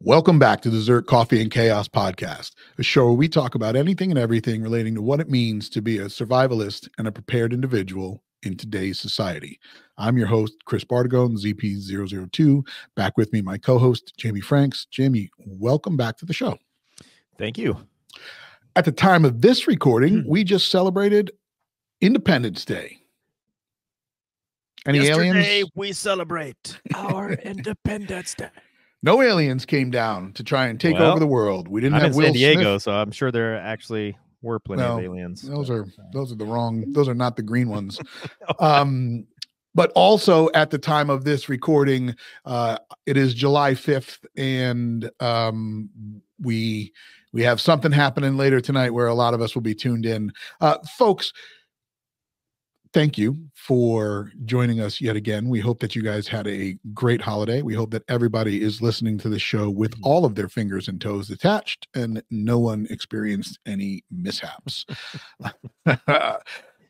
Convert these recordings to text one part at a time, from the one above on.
Welcome back to the ZERT Coffee and Chaos podcast, a show where we talk about anything and everything relating to what it means to be a survivalist and a prepared individual in today's society. I'm your host, Chris Bartagone, ZP002. Back with me, my co-host, Jamie Franks. Jamie, welcome back to the show. Thank you. At the time of this recording, we just celebrated Independence Day. Any Yesterday, aliens? we celebrate our Independence Day. No aliens came down to try and take over the world. We didn't I'm have in Will San Diego, Smith. so I'm sure there actually were plenty of aliens. Those are the wrong. Those are not the green ones. But also at the time of this recording, it is July 5th, and we have something happening later tonight where a lot of us will be tuned in. Folks, thank you for joining us yet again. We hope that you guys had a great holiday. We hope that everybody is listening to the show with all of their fingers and toes attached and no one experienced any mishaps.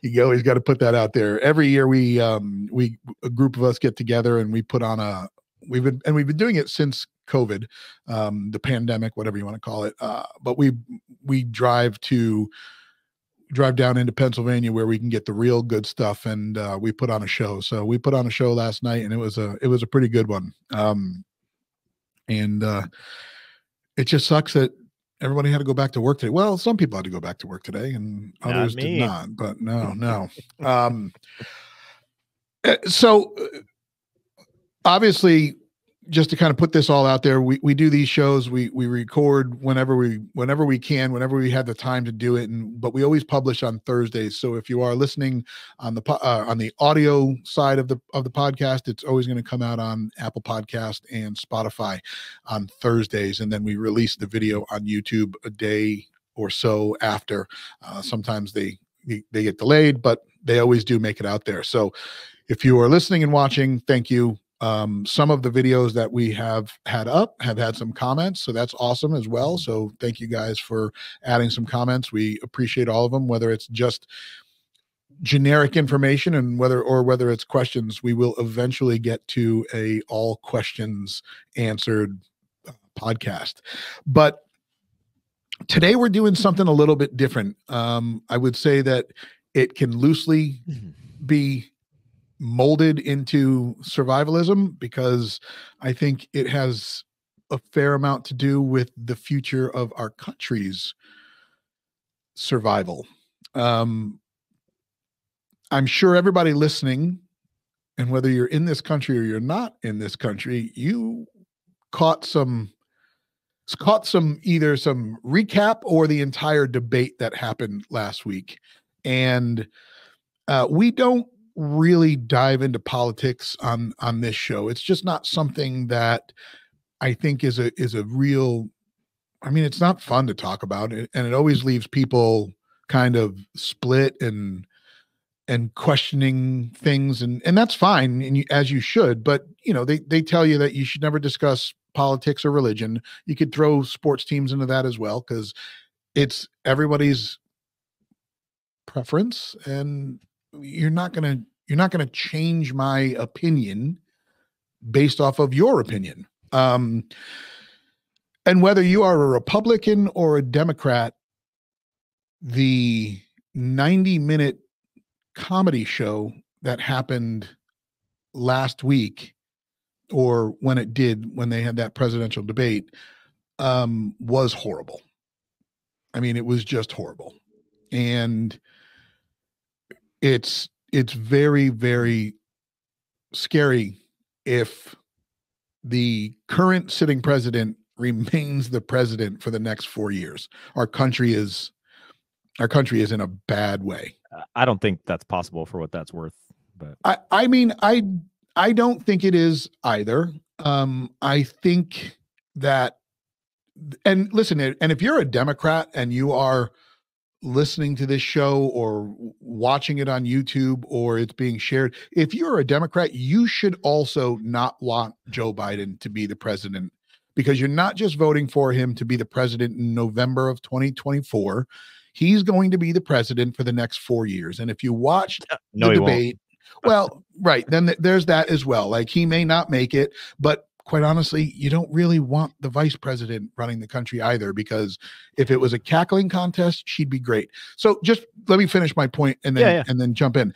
You always got to put that out there. Every year we a group of us get together and we put on we've been doing it since COVID, the pandemic, whatever you want to call it. But we drive down into Pennsylvania where we can get the real good stuff, and we put on a show. So we put on a show last night, and it was a pretty good one. And it just sucks that everybody had to go back to work today. Well, some people had to go back to work today, and others did not. But no. So obviously, just to kind of put this all out there, we do these shows, we record whenever we can, whenever we have the time to do it, but we always publish on Thursdays. So if you are listening on the audio side of the podcast, it's always going to come out on Apple Podcast and Spotify on Thursdays, and then we release the video on YouTube a day or so after. Sometimes they get delayed, but they always do make it out there. So if you are listening and watching, thank you. Some of the videos that we have had up have had some comments, so that's awesome as well. So thank you guys for adding some comments. We appreciate all of them, whether it's just generic information and whether it's questions. We will eventually get to a all questions answered podcast. But today we're doing something a little bit different. I would say that it can loosely be molded into survivalism because I think it has a fair amount to do with the future of our country's survival. I'm sure everybody listening, and whether you're in this country or you're not in this country, you caught either some recap or the entire debate that happened last week. And we don't really dive into politics on this show. It's just not something that I think is a real, I mean, it's not fun to talk about, and it always leaves people kind of split and questioning things, and that's fine, and as you should, but they tell you that you should never discuss politics or religion. You could throw sports teams into that as well, because it's everybody's preference, and you're not going to change my opinion based off of your opinion. And whether you are a Republican or a Democrat, the 90-minute comedy show that happened last week, or when they had that presidential debate, was horrible. I mean, it was just horrible. And it's very, very scary if the current sitting president remains the president for the next 4 years. Our country is in a bad way. I don't think that's possible for what that's worth. But I mean, I don't think it is either. I think that, and listen, and if you're a Democrat and you are listening to this show or watching it on YouTube or it's being shared, if you're a Democrat, you should also not want Joe Biden to be the president, because you're not just voting for him to be the president in November of 2024. He's going to be the president for the next 4 years. And if you watched the debate, well, right, then there's that as well. Like, he may not make it, but quite honestly, you don't really want the vice president running the country either, because if it was a cackling contest, she'd be great. So just let me finish my point and then jump in.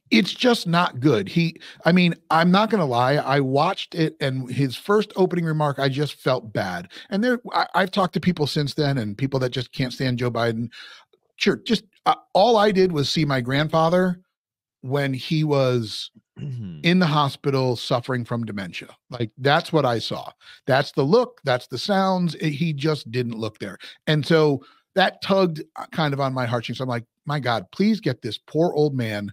It's just not good. I mean, I'm not going to lie. I watched it, and his first opening remark, I just felt bad. And I've talked to people since then, and people that just can't stand Joe Biden. Sure. Just all I did was see my grandfather when he was in the hospital suffering from dementia. Like, that's what I saw. That's the look. That's the sounds. He just didn't look there. And so that tugged kind of on my heartstrings. I'm like, my God, please get this poor old man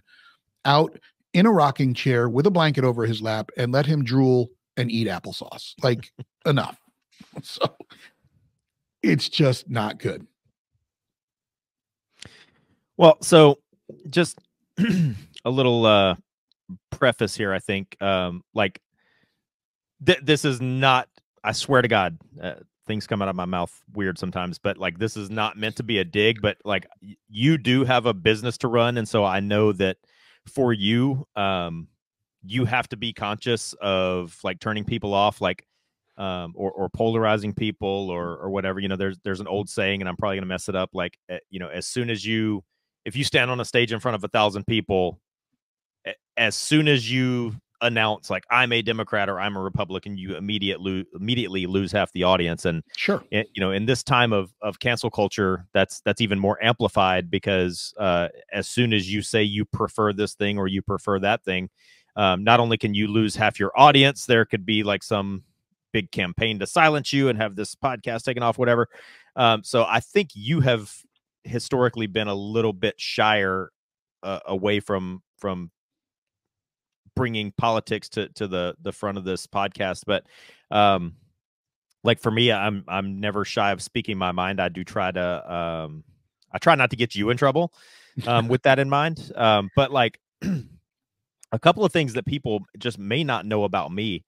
out in a rocking chair with a blanket over his lap and let him drool and eat applesauce. Like, enough. So it's just not good. Well, so just a little preface here, I think. Like, this is not, I swear to God, things come out of my mouth weird sometimes, but like, this is not meant to be a dig, but like, you do have a business to run. And so I know that for you, you have to be conscious of like turning people off, like, or polarizing people or whatever. You know, there's an old saying, and I'm probably gonna mess it up. Like, you know, as soon as if you stand on a stage in front of 1,000 people, as soon as you announce like I'm a Democrat or I'm a Republican, you immediately lose half the audience. And sure, you know, in this time of cancel culture, that's even more amplified, because as soon as you say you prefer this thing or you prefer that thing, not only can you lose half your audience, there could be like some big campaign to silence you and have this podcast taken off, whatever. So I think you have historically been a little bit shyer away from bringing politics to the front of this podcast. But like for me, I'm never shy of speaking my mind. I do try to I try not to get you in trouble with that in mind. But like a couple of things that people just may not know about me.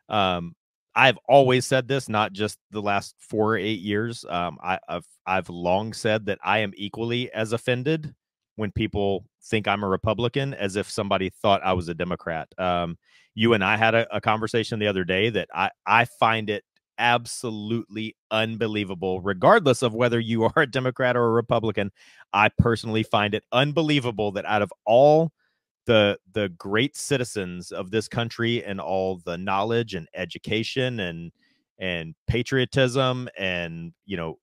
I've always said this, not just the last 4 or 8 years. I've long said that I am equally as offended when people think I'm a Republican as if somebody thought I was a Democrat. You and I had a conversation the other day that I find it absolutely unbelievable, regardless of whether you are a Democrat or a Republican. I personally find it unbelievable that out of all the great citizens of this country and all the knowledge and education and patriotism and, you know,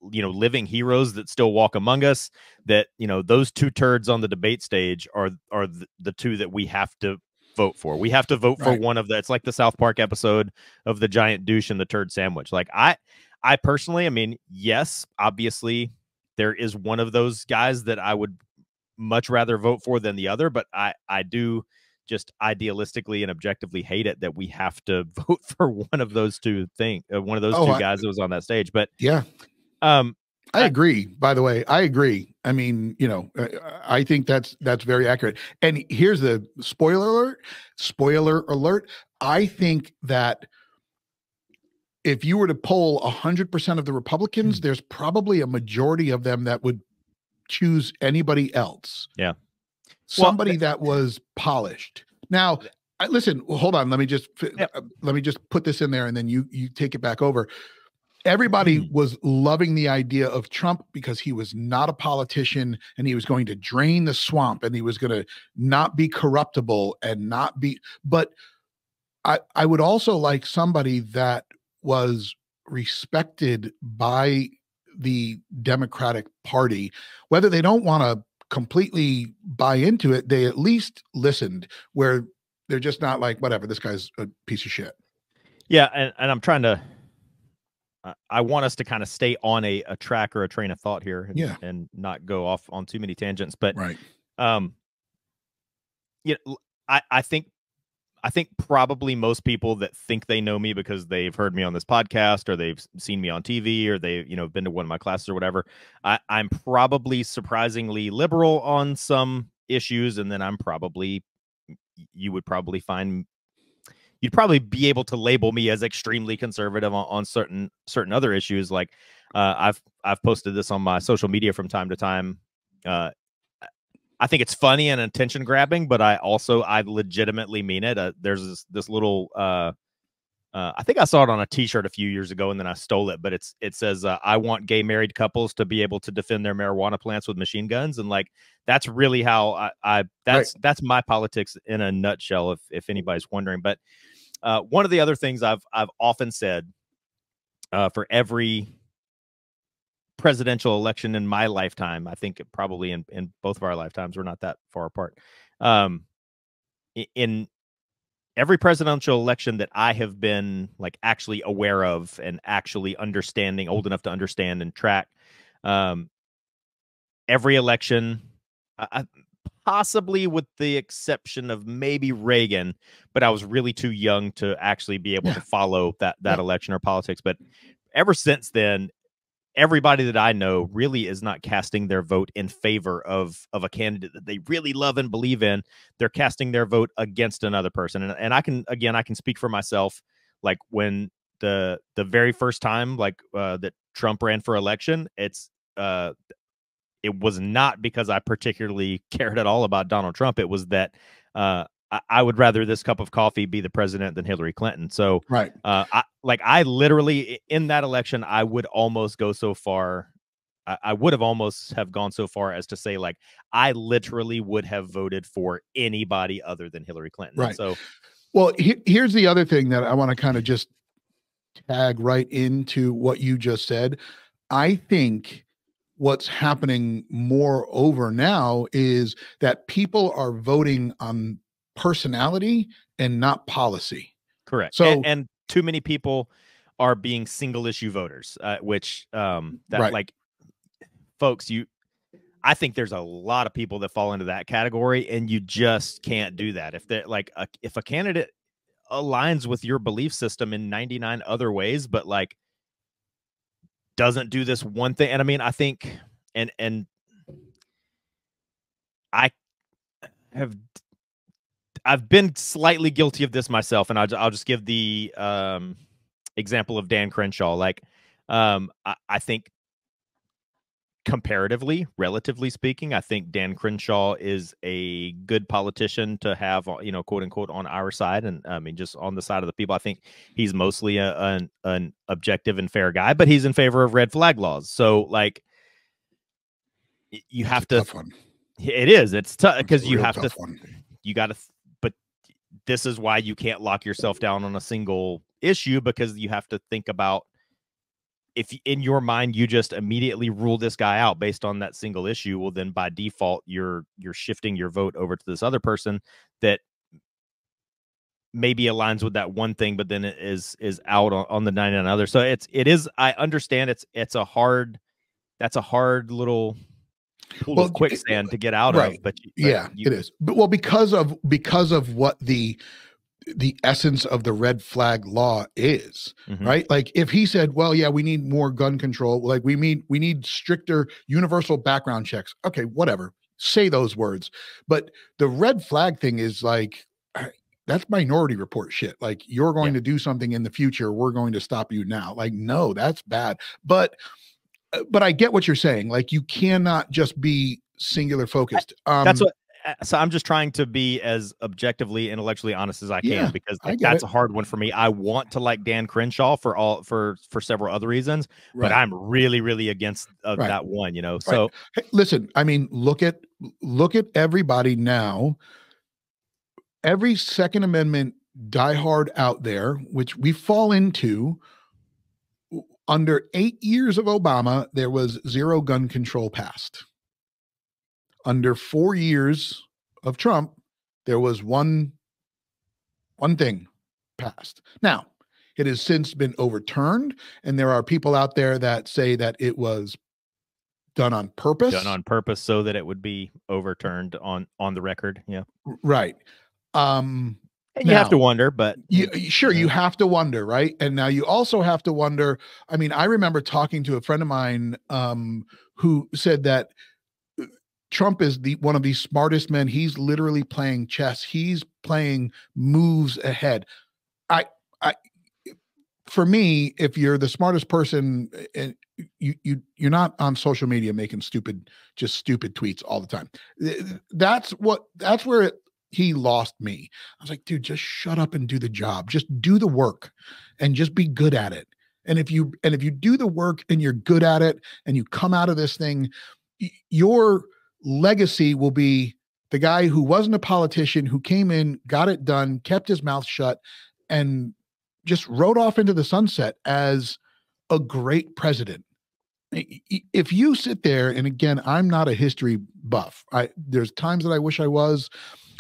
living heroes that still walk among us, that, you know, those two turds on the debate stage are the two that we have to vote for. We have to vote for one of the, it's like the South Park episode of the giant douche and the turd sandwich. Like I personally, I mean, yes, obviously there is one of those guys that I would much rather vote for than the other, but I do just idealistically and objectively hate it that we have to vote for one of those two two guys that was on that stage. But yeah, I agree. By the way, I agree. I mean, you know, I think that's very accurate. And here's the spoiler alert. Spoiler alert. I think that if you were to poll 100% of the Republicans, there's probably a majority of them that would choose anybody else. Yeah. Somebody that was polished. Now, listen, hold on. Let me just put this in there, and then you take it back over. Everybody was loving the idea of Trump because he was not a politician, and he was going to drain the swamp, and he was going to not be corruptible and not be. But I would also like somebody that was respected by the Democratic Party, whether they don't want to completely buy into it, they at least listened, where they're just not like, whatever, this guy's a piece of shit. Yeah. And I'm trying to, I want us to kind of stay on a track or a train of thought here and not go off on too many tangents, but you know, I think probably most people that think they know me because they've heard me on this podcast or they've seen me on TV or they, you know, been to one of my classes or whatever. I'm probably surprisingly liberal on some issues. And then you'd probably be able to label me as extremely conservative on certain other issues. Like I've posted this on my social media from time to time. I think it's funny and attention grabbing, but I legitimately mean it. There's this little I think I saw it on a T-shirt a few years ago, and then I stole it. But it says, "I want gay married couples to be able to defend their marijuana plants with machine guns," and like that's really how that's my politics in a nutshell. If anybody's wondering, but one of the other things I've often said for every presidential election in my lifetime, I think probably in both of our lifetimes, we're not that far apart. In every presidential election that I have been like actually aware of and actually understanding, old enough to understand and track, every election, possibly with the exception of maybe Reagan, but I was really too young to actually be able to follow that election or politics. But ever since then, everybody that I know really is not casting their vote in favor of a candidate that they really love and believe in. They're casting their vote against another person. And I can speak for myself. Like when the very first time that Trump ran for election, it was not because I particularly cared at all about Donald Trump. It was that I would rather this cup of coffee be the president than Hillary Clinton. So I literally in that election, I would almost go so far. I would have almost have gone so far as to say, like, I literally would have voted for anybody other than Hillary Clinton. Right. So, well, here's the other thing that I want to kind of just tag right into what you just said. I think what's happening more over now is that people are voting on personality and not policy. Correct. So, and too many people are being single issue voters, which like folks, I think there's a lot of people that fall into that category, and you just can't do that. If they're like, if a candidate aligns with your belief system in 99 other ways, but like doesn't do this one thing. And I mean, I think, and I've been slightly guilty of this myself, and I'll just give the example of Dan Crenshaw. Like, I think comparatively, relatively speaking, I think Dan Crenshaw is a good politician to have, quote unquote, on our side. And I mean, just on the side of the people, I think he's mostly an objective and fair guy, but he's in favor of red flag laws. So like, you have to, tough one. It is, it's tough because you have to, one. You got to, but this is why you can't lock yourself down on a single issue, because you have to think about, if in your mind you just immediately rule this guy out based on that single issue, well, then by default you're shifting your vote over to this other person that maybe aligns with that one thing, but then it is out on the 99 other. So it is. I understand that's a hard little pool of quicksand to get out of. But it is. But because of what the essence of the red flag law is, right? Like if he said, well, yeah, we need more gun control, like we need stricter universal background checks. Okay, whatever. Say those words. But the red flag thing is like, that's Minority Report shit. Like, you're going to do something in the future, we're going to stop you now. Like, no, that's bad. But I get what you're saying. Like, you cannot just be singular focused. That's what. So I'm just trying to be as objectively, intellectually honest as I can, because that's a hard one for me. I want to like Dan Crenshaw for several other reasons, but I'm really, really against that one, So hey, listen, I mean, look at everybody now. Every Second Amendment diehard out there, which we fall into. Under 8 years of Obama, there was zero gun control passed. Under 4 years of Trump, there was one thing passed. Now, it has since been overturned, and there are people out there that say that it was done on purpose. Done on purpose so that it would be overturned on the record. Yeah. Right. And you have to wonder, but you have to wonder, right? And now you also have to wonder. I mean, I remember talking to a friend of mine who said that Trump is one of the smartest men. He's literally playing chess. He's playing moves ahead. for me, if you're the smartest person and you're not on social media making just stupid tweets all the time. That's where he lost me. I was like, dude, just shut up and do the job. Just do the work and just be good at it. And if you do the work and you're good at it and you come out of this thing, your legacy will be the guy who wasn't a politician, who came in, got it done, kept his mouth shut, and just rode off into the sunset as a great president. If you sit there, and again, I'm not a history buff. There's times that I wish I was,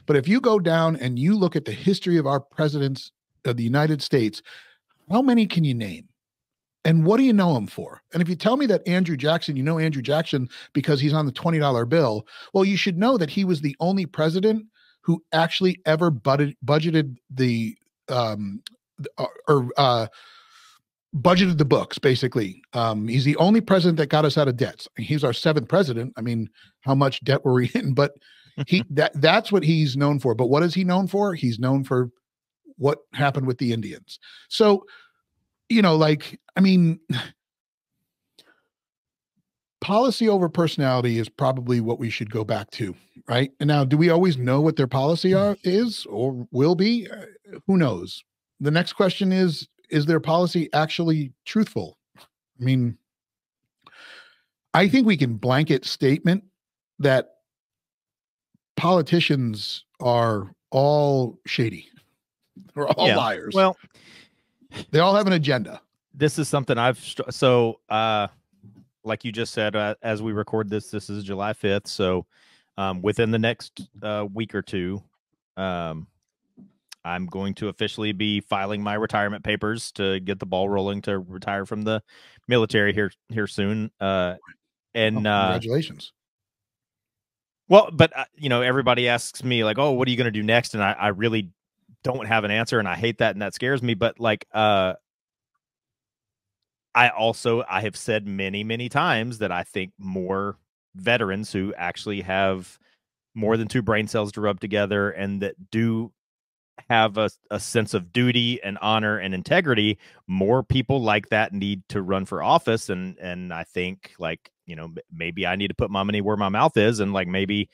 but if you go down and you look at the history of our presidents of the United States, how many can you name? And what do you know him for? And if you tell me that Andrew Jackson, you know Andrew Jackson because he's on the $20 bill, well, you should know that he was the only president who actually ever budgeted the budgeted the books, basically. He's the only president that got us out of debts. He's our seventh president. I mean, how much debt were we in? But that's what he's known for. But what is he known for? He's known for what happened with the Indians. So, I mean, policy over personality is probably what we should go back to, right? And now, do we always know what their policy is or will be? Who knows? The next question is their policy actually truthful? I mean, I think we can blanket statement that politicians are all shady. They're all liars. Well, they all have an agenda. This is something like you just said, as we record this is July 5th. So within the next week or two, I'm going to officially be filing my retirement papers to get the ball rolling to retire from the military here soon. Congratulations. Well, but everybody asks me like, oh, what are you going to do next? And I really don't have an answer, and I hate that, and that scares me. But like, I have said many, many times that I think more veterans who actually have more than two brain cells to rub together and that do have a sense of duty and honor and integrity, more people like that need to run for office. And I think like, maybe I need to put my money where my mouth is and like maybe,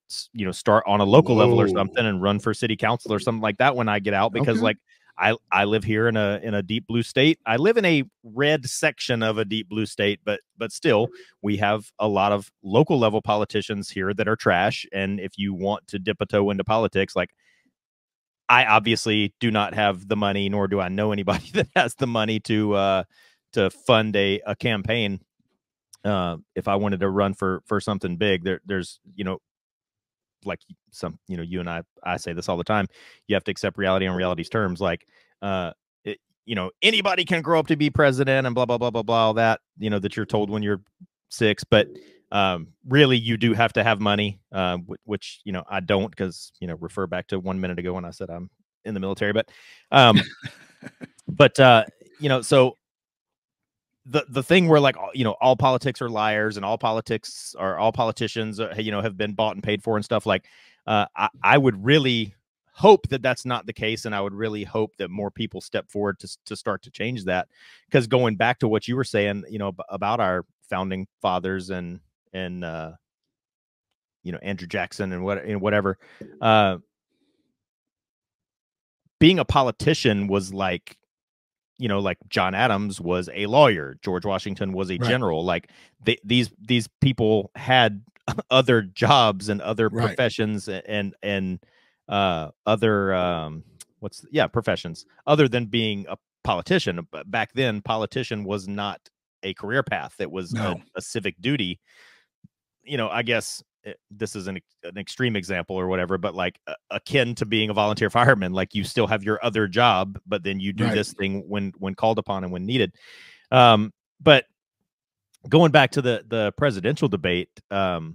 start on a local level or something and run for city council or something like that when I get out, because like I live here in a deep blue state. I live in a red section of a deep blue state, but still we have a lot of local level politicians here that are trash. And if you want to dip a toe into politics, like I obviously do not have the money, nor do I know anybody that has the money to fund a campaign. If I wanted to run for something big, there's, like you and I say this all the time. You have to accept reality on reality's terms. Like, anybody can grow up to be president and blah, blah, blah, blah, blah, all that, that you're told when you're 6, but really you do have to have money, which, I don't, because, refer back to 1 minute ago when I said I'm in the military, but, so the thing where like, all politics are liars and all politicians have been bought and paid for and stuff, like, I would really hope that that's not the case. And I would really hope that more people step forward to start to change that. Because going back to what you were saying, about our founding fathers and Andrew Jackson and whatever, being a politician was like, like John Adams was a lawyer, George Washington was a general. Like these people had other jobs and other professions and other professions other than being a politician. But back then, politician was not a career path. It was a civic duty. I guess this is an extreme example or whatever, but like akin to being a volunteer fireman, like you still have your other job, but then you do this thing when called upon and when needed. But going back to the presidential debate, like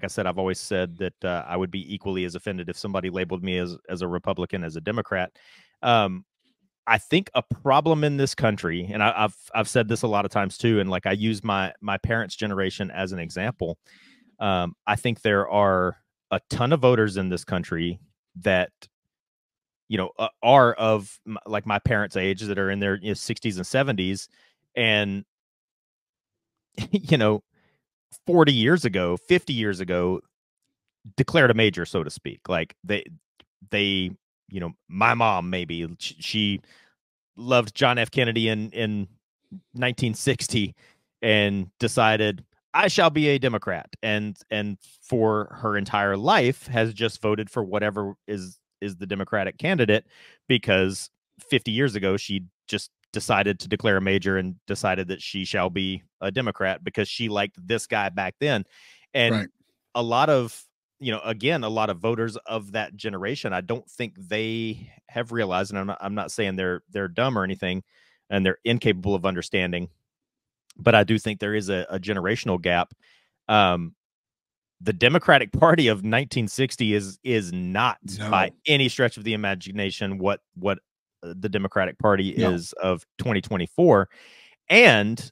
I said, I've always said that I would be equally as offended if somebody labeled me as a Republican, as a Democrat. I think a problem in this country, and I've said this a lot of times too, and like I use my parents' generation as an example. I think there are a ton of voters in this country that are of like my parents' age, that are in their 60s and 70s, and 40 years ago, 50 years ago, declared a major, so to speak. Like they my mom, maybe she loved John F. Kennedy in 1960 and decided, I shall be a Democrat, and for her entire life has just voted for whatever is the Democratic candidate, because 50 years ago she just decided to declare a major and decided that she shall be a Democrat because she liked this guy back then. And Right. a lot of, again, a lot of voters of that generation, I don't think they have realized, and I'm not saying they're dumb or anything and they're incapable of understanding, but I do think there is a generational gap. The Democratic Party of 1960 is not by No. any stretch of the imagination what the Democratic Party No. is of 2024. And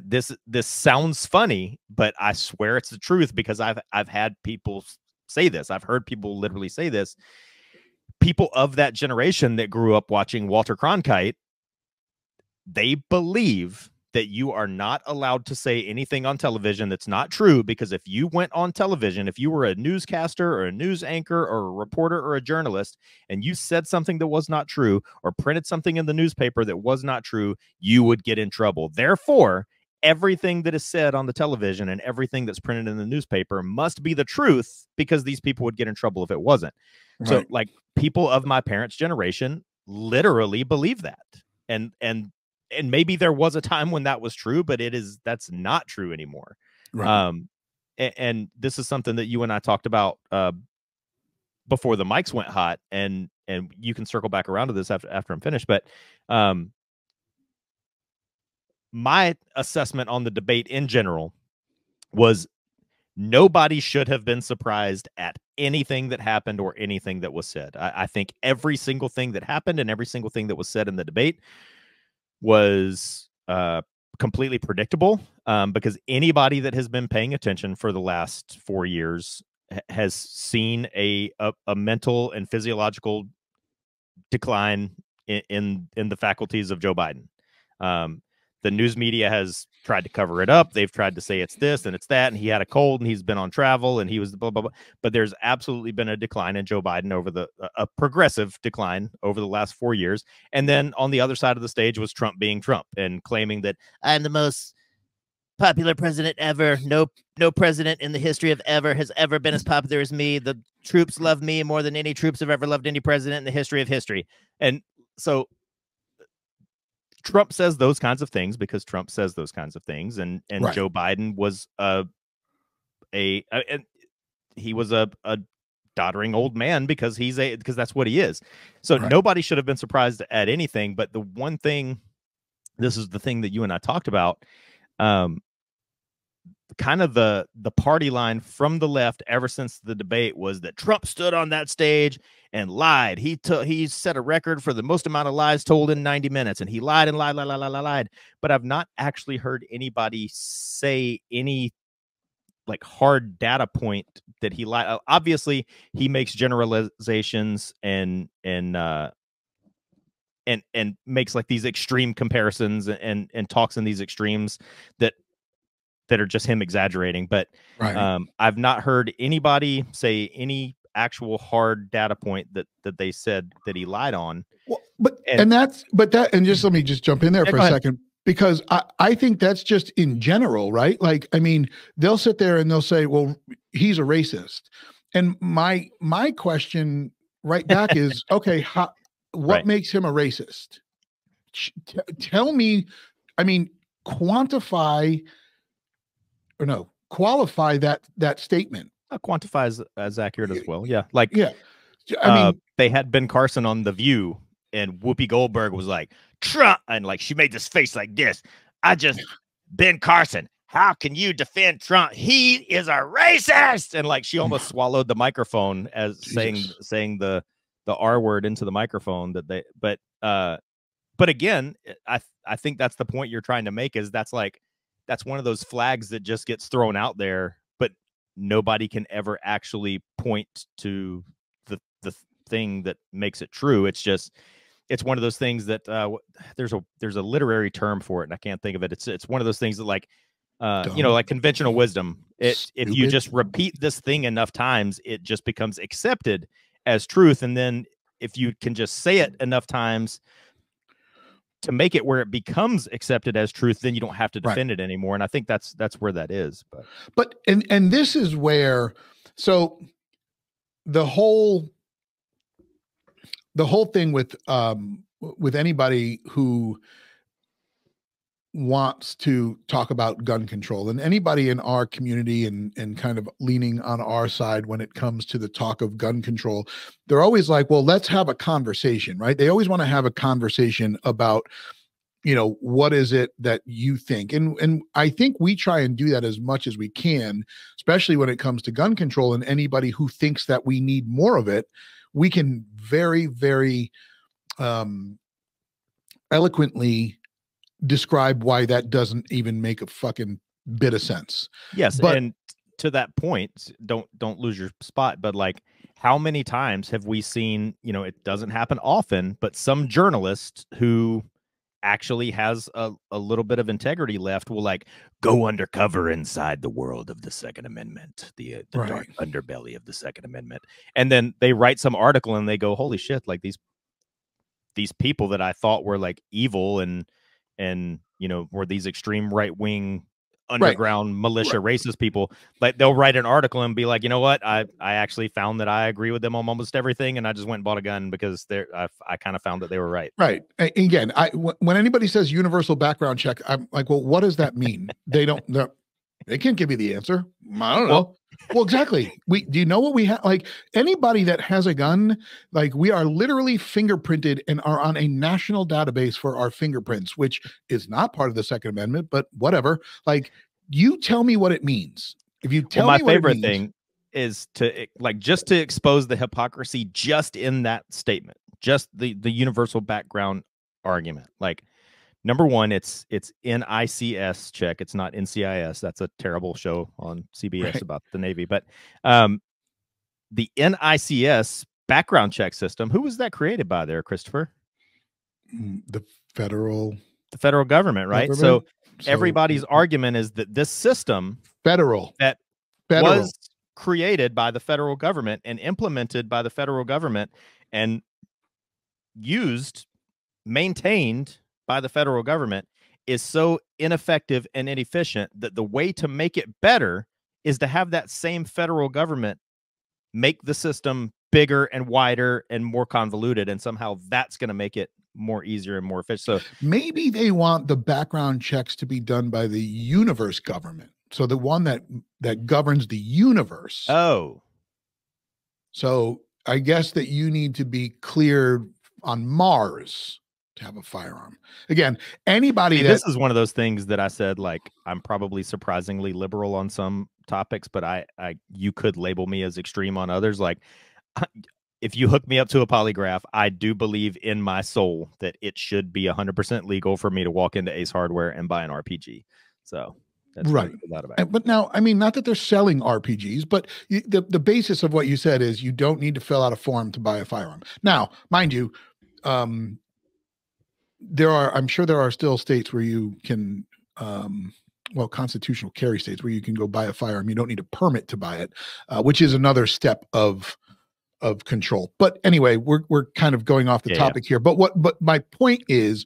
this sounds funny, but I swear it's the truth, because I've had people say this. I've heard people literally say this. People of that generation that grew up watching Walter Cronkite, they believe that you are not allowed to say anything on television that's not true, because if you went on television, if you were a newscaster or a news anchor or a reporter or a journalist, and you said something that was not true or printed something in the newspaper that was not true, you would get in trouble. Therefore, everything that is said on the television and everything that's printed in the newspaper must be the truth, because these people would get in trouble if it wasn't. So, Right. like, people of my parents' generation literally believe that. And maybe there was a time when that was true, but that's not true anymore. Right. And this is something that you and I talked about before the mics went hot, and you can circle back around to this after I'm finished. But my assessment on the debate in general was, nobody should have been surprised at anything that happened or anything that was said. I think every single thing that happened and every single thing that was said in the debate was completely predictable, because anybody that has been paying attention for the last 4 years has seen a mental and physiological decline in the faculties of Joe Biden. The news media has tried to cover it up. They've tried to say it's this and it's that, and he had a cold and he's been on travel and he was blah, blah, blah. But there's absolutely been a decline in Joe Biden over a progressive decline over the last 4 years. And then on the other side of the stage was Trump being Trump and claiming that I'm the most popular president ever. No president in the history of ever has ever been as popular as me. The troops love me more than any troops have ever loved any president in the history of history. And so Trump says those kinds of things because Trump says those kinds of things, and Right. Joe Biden was he was a doddering old man because because that's what he is. So Right. nobody should have been surprised at anything. But the one thing, this is the thing that you and I talked about, kind of the party line from the left ever since the debate was that Trump stood on that stage and lied. He set a record for the most amount of lies told in 90 minutes, and he lied and lied. But I've not actually heard anybody say any like hard data point that he lied. Obviously, he makes generalizations and makes like these extreme comparisons and talks in these extremes that are just him exaggerating. But Right. I've not heard anybody say any actual hard data point that they said that he lied on. Well, And and just let me just jump in there yeah, for go a ahead. second, because I think that's just in general, right? Like, I mean, they'll sit there and they'll say, well, he's a racist. And my question right back is, okay, what Right. makes him a racist? Tell me, I mean, quantify or no, qualify that statement. Quantify as accurate as well. Yeah. Like, Yeah. I mean, they had Ben Carson on The View, and Whoopi Goldberg was like, Trump, and like she made this face like this. Ben Carson, how can you defend Trump? He is a racist. And like she almost swallowed the microphone as Jesus. saying the R word into the microphone but again, I think that's the point you're trying to make, is that's one of those flags that just gets thrown out there, but nobody can ever actually point to thing that makes it true. It's just, it's one of those things that there's a literary term for it, and I can't think of it. It's one of those things that like like conventional wisdom. If you just repeat this thing enough times, it just becomes accepted as truth. And then if you can just say it enough times to make it where it becomes accepted as truth, then you don't have to defend it anymore. And I think that's where that is. But and this is where, so the whole thing with anybody who wants to talk about gun control, and anybody in our community and kind of leaning on our side when it comes to the talk of gun control, they're always like, well, let's have a conversation, right? They always want to have a conversation about, what is it that you think? And I think we try and do that as much as we can, especially when it comes to gun control. And anybody who thinks that we need more of it, we can very, very eloquently describe why that doesn't even make a fucking bit of sense. Yes, but, and to that point, don't lose your spot, but like, how many times have we seen, it doesn't happen often, but some journalist who actually has a little bit of integrity left will like go undercover inside the world of the Second Amendment, the dark underbelly of the Second Amendment, and then they write some article and they go, holy shit, like these people that I thought were like evil and were these extreme right-wing underground militia racist people, like they'll write an article and be like, you know what, I actually found that I agree with them on almost everything, and I just went and bought a gun because I kind of found that they were right. Again, when anybody says universal background check, I'm like, well, what does that mean? They can't give you the answer. I don't know. Well, exactly. Do you know what we have? Like, anybody that has a gun, like, we are literally fingerprinted and are on a national database for our fingerprints, which is not part of the Second Amendment, but whatever. Like, you tell me what it means. If you tell me what it means. My favorite thing is to just to expose the hypocrisy just in that statement, just the universal background argument. Like, number one, it's NICS check. It's not NCIS. That's a terrible show on CBS about the Navy. But the NICS background check system, who was that created by there, Christopher? The federal government, right? So everybody's argument is that this system was created by the federal government and implemented by the federal government and maintained by the federal government is so ineffective and inefficient that the way to make it better is to have that same federal government make the system bigger and wider and more convoluted, and somehow that's going to make it more easier and more efficient. So maybe they want the background checks to be done by the universe government, so the one that governs the universe. So I guess that you need to be cleared on Mars to have a firearm. Again, anybody this is one of those things that I said, like, I'm probably surprisingly liberal on some topics, but you could label me as extreme on others. Like, if you hook me up to a polygraph, I do believe in my soul that it should be 100% legal for me to walk into Ace Hardware and buy an RPG. So that's right. But now, I mean, not that they're selling RPGs, but the basis of what you said is you don't need to fill out a form to buy a firearm. Now, mind you, I'm sure there are still states where you can, constitutional carry states where you can go buy a firearm. You don't need a permit to buy it, which is another step of control. But anyway, we're kind of going off the topic here. But my point is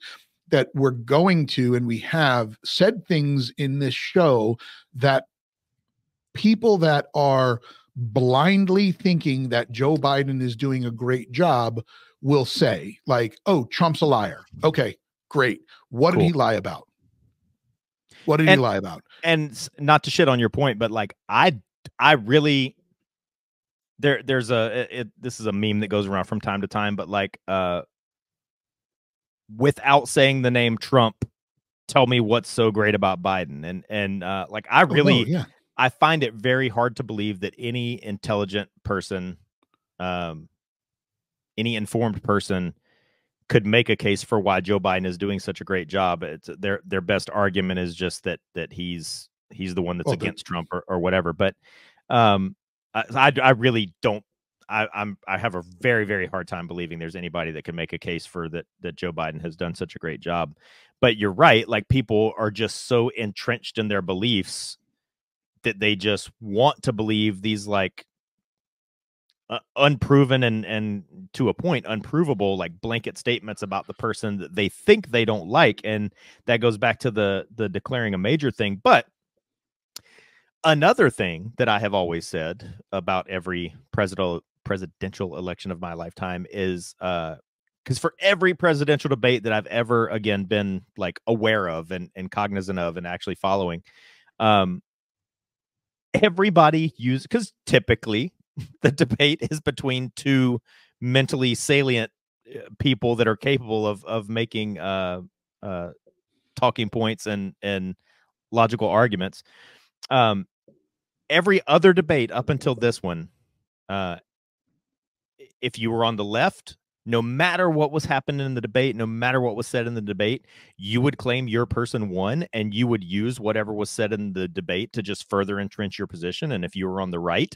that we're going to, and we have said things in this show that people that are blindly thinking that Joe Biden is doing a great job will say, like, oh, Trump's a liar. Okay, great. What did he lie about? What did he lie about? And not to shit on your point, but like, I really, this is a meme that goes around from time to time, but like, without saying the name Trump, tell me what's so great about Biden. And like, I really, I find it very hard to believe that any intelligent person, any informed person could make a case for why Joe Biden is doing such a great job. It's their best argument is just that he's the one that's against Trump or whatever. But I really don't. I have a very, very hard time believing there's anybody that can make a case for that Joe Biden has done such a great job. But you're right, like people are just so entrenched in their beliefs that they just want to believe these like unproven and to a point unprovable like blanket statements about the person that they think they don't like, and that goes back to the declaring a major thing. But another thing that I have always said about every presidential election of my lifetime is because for every presidential debate that I've ever again been like aware of and cognizant of and actually following, everybody use, because typically the debate is between two mentally salient people that are capable of making talking points and logical arguments. Every other debate up until this one, if you were on the left, no matter what was happening in the debate, no matter what was said in the debate, you would claim your person won, and you would use whatever was said in the debate to just further entrench your position. And if you were on the right,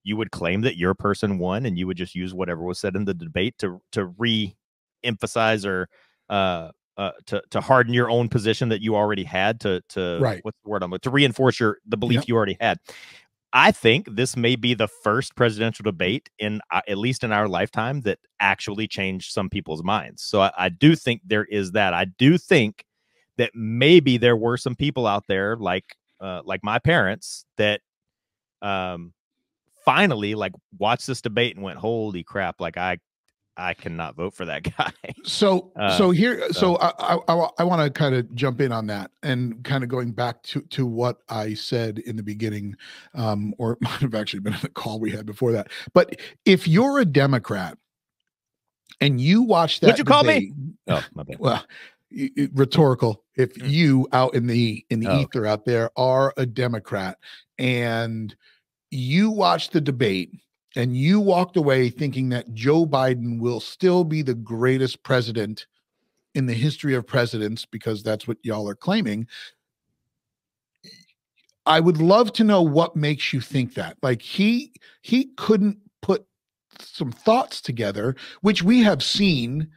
you would claim that your person won, and you would just use whatever was said in the debate to re-emphasize or to harden your own position that you already had, to Right. what's the word I'm to reinforce the belief you already had. I think this may be the first presidential debate in at least in our lifetime that actually changed some people's minds. So I do think there is that. I do think that maybe there were some people out there like my parents that finally like watched this debate and went, holy crap, like I cannot vote for that guy. So I want to kind of jump in on that, and kind of going back to what I said in the beginning, or it might have actually been in the call we had before that. But if you're a Democrat and you watch that, would you call me? Oh, my bad. Well, rhetorical. If you out in the ether out there are a Democrat and you watch the debate and you walked away thinking that Joe Biden will still be the greatest president in the history of presidents, because that's what y'all are claiming, I would love to know what makes you think that. Like he couldn't put some thoughts together, which we have seen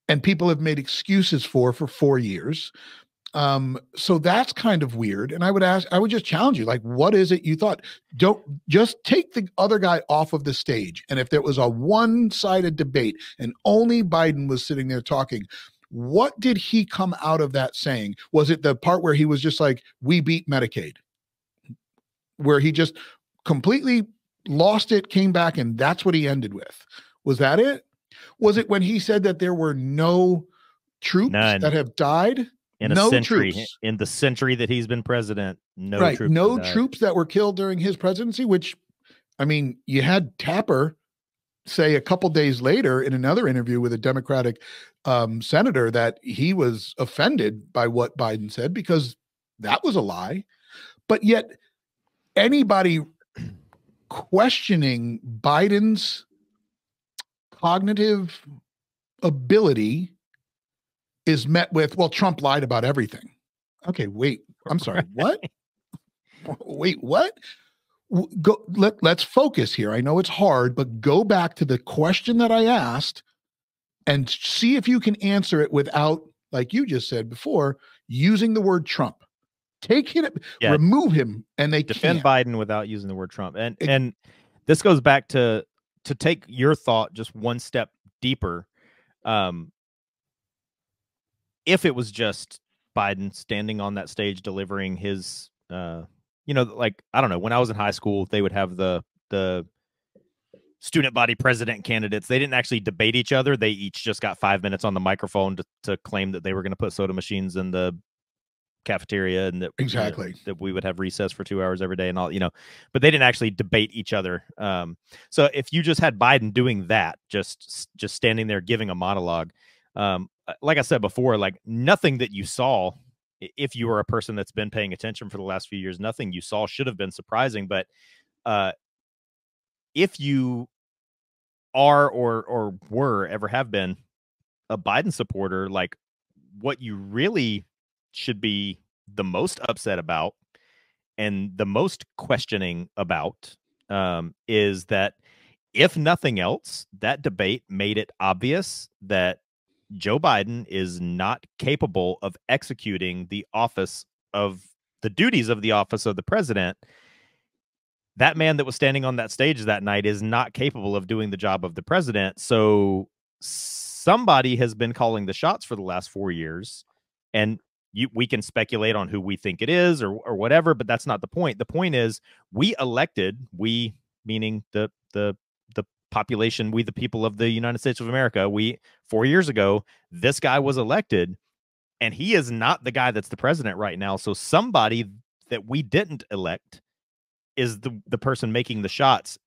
and people have made excuses for 4 years. So that's kind of weird. And I would just challenge you, like, what is it you thought? Don't just take the other guy off of the stage. And if there was a one-sided debate and only Biden was sitting there talking, what did he come out of that saying? Was it the part where he was just like, we beat Medicaid, where he just completely lost it, came back, and that's what he ended with? Was that it? Was it when he said that there were no troops that have died? In a century, troops. In the century that he's been president, no troops that were killed during his presidency, which, I mean, you had Tapper say a couple days later in another interview with a Democratic senator that he was offended by what Biden said because that was a lie. But yet anybody questioning Biden's cognitive ability is met with, well, Trump lied about everything. Okay, wait, I'm sorry, what? Wait, what? Let's focus here. I know it's hard, but go back to the question that I asked and see if you can answer it without, like you just said before, using the word Trump. Take him, remove him, and they defend Biden without using the word Trump. And this goes back to take your thought just one step deeper. If it was just Biden standing on that stage delivering his, like, I don't know, when I was in high school, they would have the student body president candidates. They didn't actually debate each other. They each just got 5 minutes on the microphone to claim that they were going to put soda machines in the cafeteria and that exactly that we would have recess for 2 hours every day and all, but they didn't actually debate each other. So if you just had Biden doing that, just standing there giving a monologue, like I said before, like nothing that you saw, if you were a person that's been paying attention for the last few years, nothing you saw should have been surprising. But if you are or were ever have been a Biden supporter, like what you really should be the most upset about and the most questioning about is that if nothing else, that debate made it obvious that Joe Biden is not capable of executing the duties of the office of the president. That man that was standing on that stage that night is not capable of doing the job of the president. So somebody has been calling the shots for the last 4 years, and we can speculate on who we think it is or whatever, but that's not the point. The point is we meaning the population, we the people of the United States of America, 4 years ago, this guy was elected, and he is not the guy that's the president right now. So somebody that we didn't elect is the person making the shots,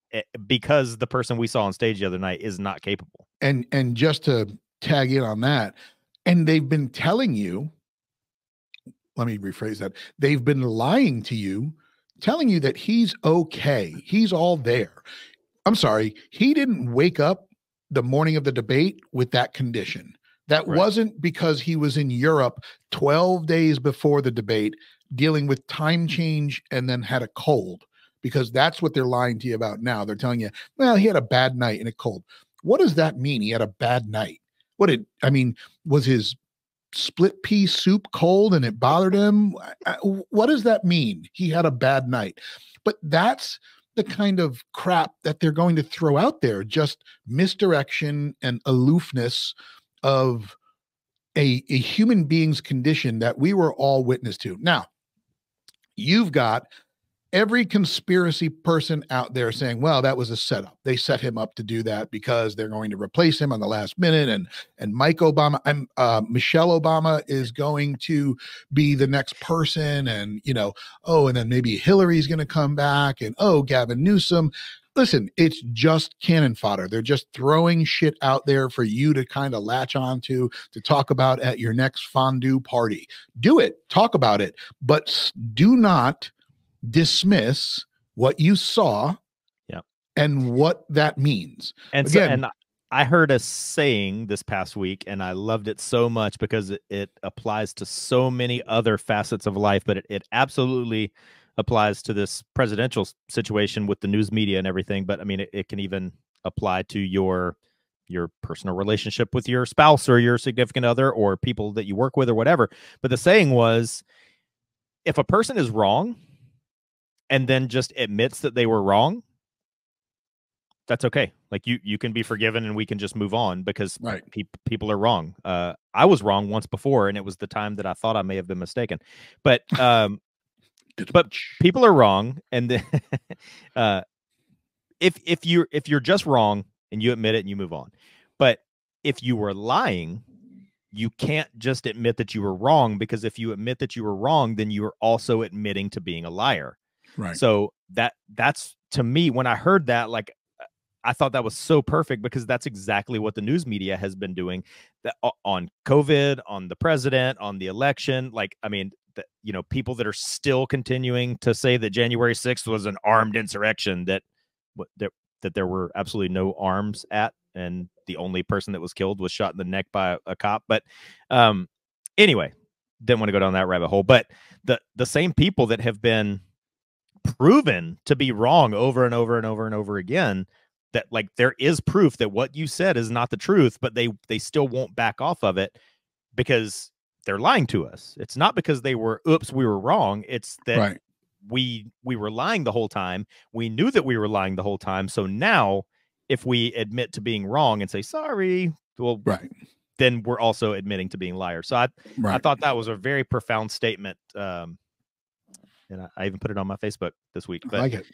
because the person we saw on stage the other night is not capable. And just to tag in on that, and they've been telling you, let me rephrase that. They've been lying to you, telling you that he's okay. He's all there. I'm sorry. He didn't wake up the morning of the debate with that condition. That wasn't because he was in Europe 12 days before the debate dealing with time change and then had a cold, because that's what they're lying to you about now. They're telling you, well, he had a bad night and a cold. What does that mean? He had a bad night. Was his split pea soup cold and it bothered him? What does that mean? He had a bad night. But that's the kind of crap that they're going to throw out there, just misdirection and aloofness of a human being's condition that we were all witness to. Now, you've got every conspiracy person out there saying, well, that was a setup. They set him up to do that because they're going to replace him on the last minute. And Michelle Obama is going to be the next person. And, and then maybe Hillary's going to come back, and, Gavin Newsom. Listen, it's just cannon fodder. They're just throwing shit out there for you to kind of latch on to talk about at your next fondue party. Do it, talk about it, but do not dismiss what you saw and what that means. And again, I heard a saying this past week, and I loved it so much because it applies to so many other facets of life, but it absolutely applies to this presidential situation with the news media and everything. But I mean, it can even apply to your personal relationship with your spouse or your significant other or people that you work with or whatever. But the saying was, if a person is wrong and then just admits that they were wrong, that's okay. Like you can be forgiven and we can just move on because people are wrong. I was wrong once before, and it was the time that I thought I may have been mistaken. But people are wrong, and if you're just wrong and you admit it and you move on. But if you were lying, you can't just admit that you were wrong, because if you admit that you were wrong, then you are also admitting to being a liar. Right. So that's to me, when I heard that, like, I thought that was so perfect, because that's exactly what the news media has been doing on COVID, on the president, on the election. Like, I mean, people that are still continuing to say that January 6th was an armed insurrection, that there were absolutely no arms at, and the only person that was killed was shot in the neck by a cop. But anyway, didn't want to go down that rabbit hole. But the same people that have been proven to be wrong over and over and over and over again, that, like, there is proof that what you said is not the truth, but they still won't back off of it because they're lying to us. It's not because we were wrong. It's that we were lying the whole time. We knew that we were lying the whole time. So now if we admit to being wrong and say sorry, well, then we're also admitting to being liars. So I thought that was a very profound statement. And I even put it on my Facebook this week. But I like it.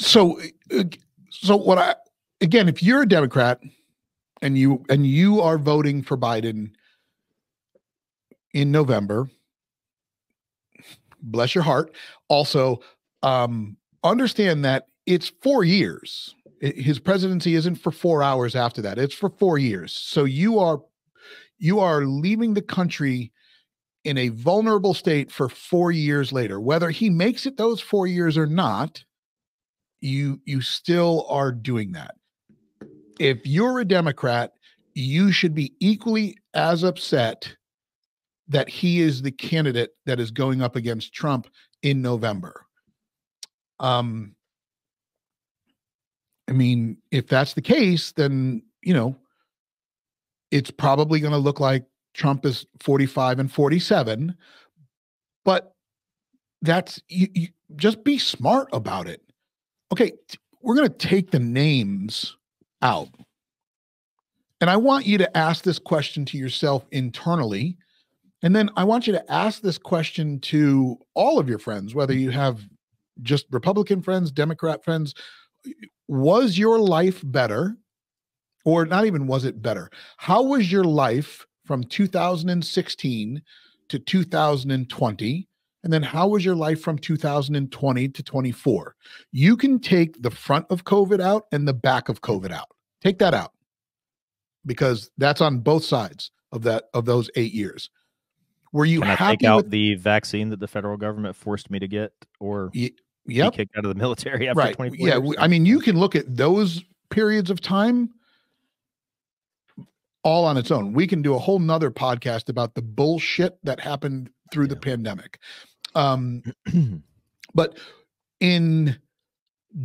So if you're a Democrat and you are voting for Biden in November, bless your heart. Also, understand that it's 4 years. His presidency isn't for 4 hours after that. It's for 4 years. So you are leaving the country in a vulnerable state for 4 years later. Whether he makes it those 4 years or not, you still are doing that. If you're a Democrat, you should be equally as upset that he is the candidate that is going up against Trump in November. Um, I mean, if that's the case, then, it's probably going to look like Trump is 45 and 47, but you just be smart about it. Okay, we're going to take the names out. And I want you to ask this question to yourself internally. And then I want you to ask this question to all of your friends, whether you have just Republican friends, Democrat friends. Was your life better? Or not even was it better? How was your life from 2016 to 2020? And then how was your life from 2020 to 24? You can take the front of COVID out and the back of COVID out. Take that out, because that's on both sides of those 8 years. Were you Can I happy take out with the vaccine that the federal government forced me to get, or be Yep. kicked out of the military after Right. 24 Yeah. years? I mean, you can look at those periods of time all on its own. We can do a whole nother podcast about the bullshit that happened through the pandemic. But in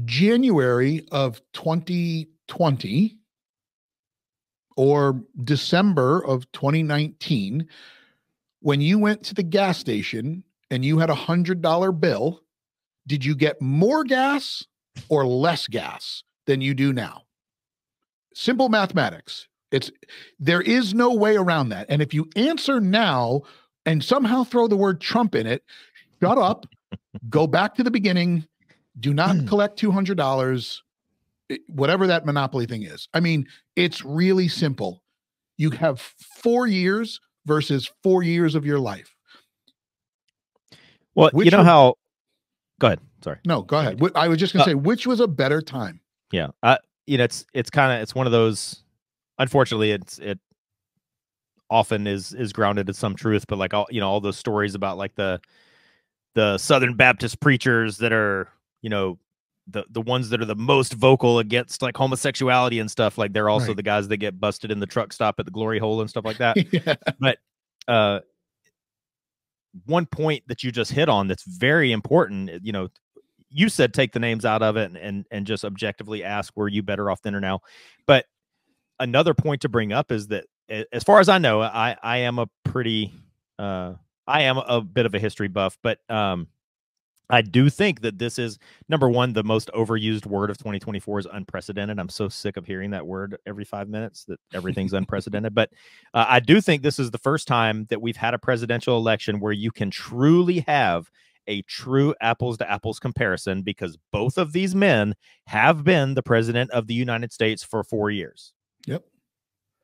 January of 2020 or December of 2019, when you went to the gas station and you had $100 bill, did you get more gas or less gas than you do now? Simple mathematics. There is no way around that. And if you answer now and somehow throw the word Trump in it, shut up, go back to the beginning, do not collect $200, whatever that monopoly thing is. I mean, it's really simple. You have 4 years versus 4 years of your life. Well, you know how, go ahead. Sorry. No, go ahead. I was just going to say, which was a better time? Yeah. It's one of those, unfortunately, it often is grounded in some truth, but like all those stories about like the Southern Baptist preachers that are, the ones that are the most vocal against like homosexuality and stuff, like they're also the guys that get busted in the truck stop at the glory hole and stuff like that. Yeah. But one point that you just hit on that's very important, you said take the names out of it and just objectively ask, were you better off then or now? But another point to bring up is that, as far as I know, I am a pretty I am a bit of a history buff, but I do think that this is, number one, the most overused word of 2024 is unprecedented. I'm so sick of hearing that word every 5 minutes, that everything's unprecedented. But I do think this is the first time that we've had a presidential election where you can truly have a true apples to apples comparison, because both of these men have been the president of the United States for 4 years. Yep.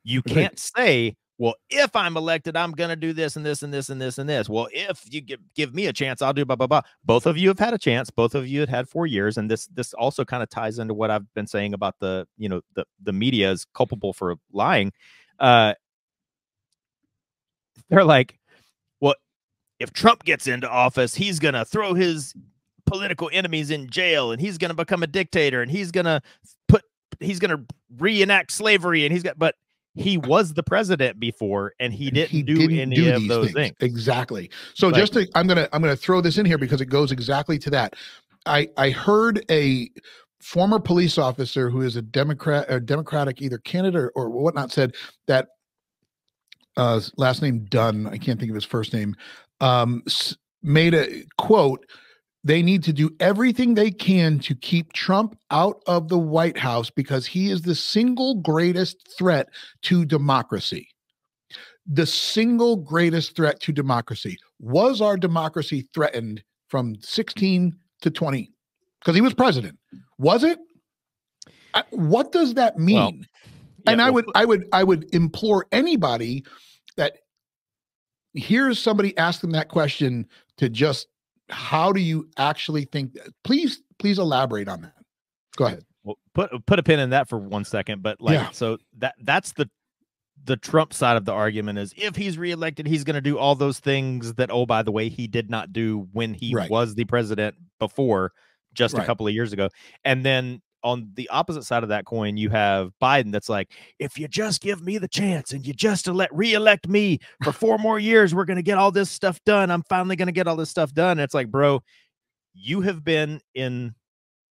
You can't say, well, if I'm elected, I'm going to do this and this and this and this and this. Well, if you give me a chance, I'll do blah, blah, blah. Both of you have had a chance. Both of you had 4 years. And this also kind of ties into what I've been saying about the media is culpable for lying. They're like, well, if Trump gets into office, he's going to throw his political enemies in jail, and he's going to become a dictator, and he's going to reenact slavery, and but he was the president before, and he didn't do any of those things. Exactly. So I'm gonna throw this in here because it goes exactly to that. I heard a former police officer who is a Democratic either candidate or whatnot said that last name Dunn, I can't think of his first name, made a quote: they need to do everything they can to keep Trump out of the White House because he is the single greatest threat to democracy. The single greatest threat to democracy. Was our democracy threatened from 16 to 20? Because he was president. Was it? What does that mean? Well, yeah, and I would implore anybody that hears somebody ask them that question to just, how do you actually think that? Please elaborate on that. Go ahead. Well, put a pin in that for 1 second. But so that's the Trump side of the argument is, if he's reelected, he's going to do all those things that, oh, by the way, he did not do when he was the president before, just a couple of years ago. And then on the opposite side of that coin, you have Biden that's like, if you just give me the chance and you just reelect me for 4 more years, we're going to get all this stuff done. I'm finally going to get all this stuff done. And it's like, bro, you have been in